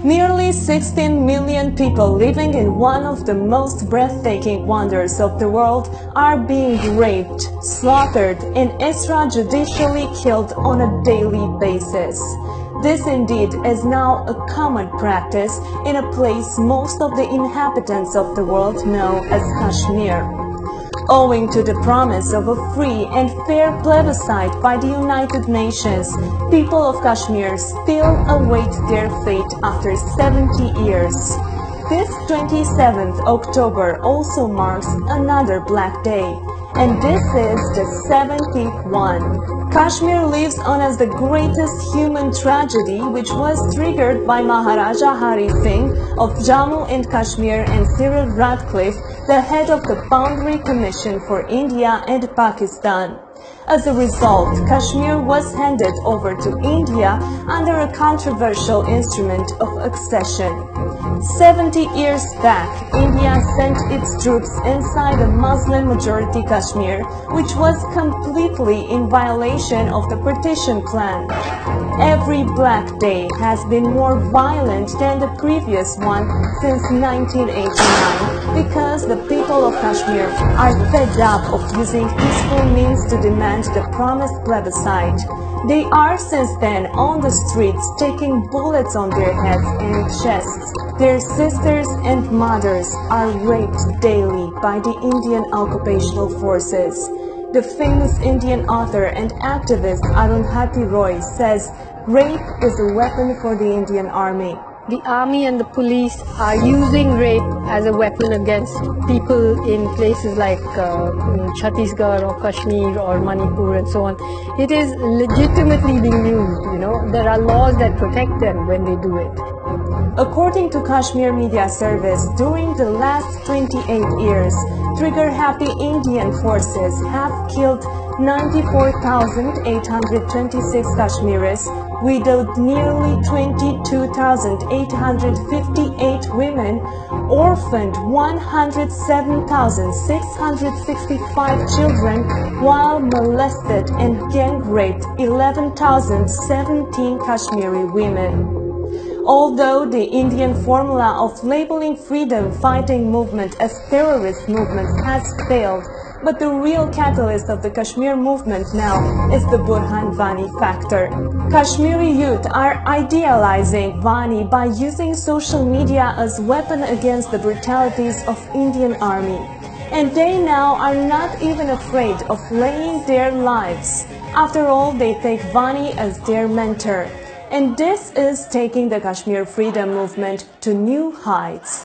Nearly 16 million people living in one of the most breathtaking wonders of the world are being raped, slaughtered, and extrajudicially killed on a daily basis. This indeed is now a common practice in a place most of the inhabitants of the world know as Kashmir. Owing to the promise of a free and fair plebiscite by the United Nations, people of Kashmir still await their fate after 70 years. This 27th October also marks another Black Day, and this is the 70th one. Kashmir lives on as the greatest human tragedy, which was triggered by Maharaja Hari Singh of Jammu and Kashmir and Cyril Radcliffe, the head of the Boundary Commission for India and Pakistan. As a result, Kashmir was handed over to India under a controversial instrument of accession. 70 years back, India sent its troops inside a Muslim-majority Kashmir, which was completely in violation of the partition plan. Every Black Day has been more violent than the previous one since 1989 because the people of Kashmir are fed up of using peaceful means to demand the promised plebiscite. They are since then on the streets taking bullets on their heads and chests. Their sisters and mothers are raped daily by the Indian occupational forces. The famous Indian author and activist Arundhati Roy says rape is a weapon for the Indian army. The army and the police are using rape as a weapon against people in places like Chhattisgarh or Kashmir or Manipur and so on. It is legitimately being used, There are laws that protect them when they do it. According to Kashmir Media Service, during the last 28 years, trigger-happy Indian forces have killed 94,826 Kashmiris, widowed nearly 22,858 women, orphaned 107,665 children, while molested and gang-raped 11,017 Kashmiri women. Although the Indian formula of labeling freedom-fighting movement as terrorist movements has failed, but the real catalyst of the Kashmir movement now is the Burhan Wani factor. Kashmiri youth are idealizing Wani by using social media as weapon against the brutalities of Indian army. And they now are not even afraid of laying their lives. After all, they take Wani as their mentor. And this is taking the Kashmir freedom movement to new heights.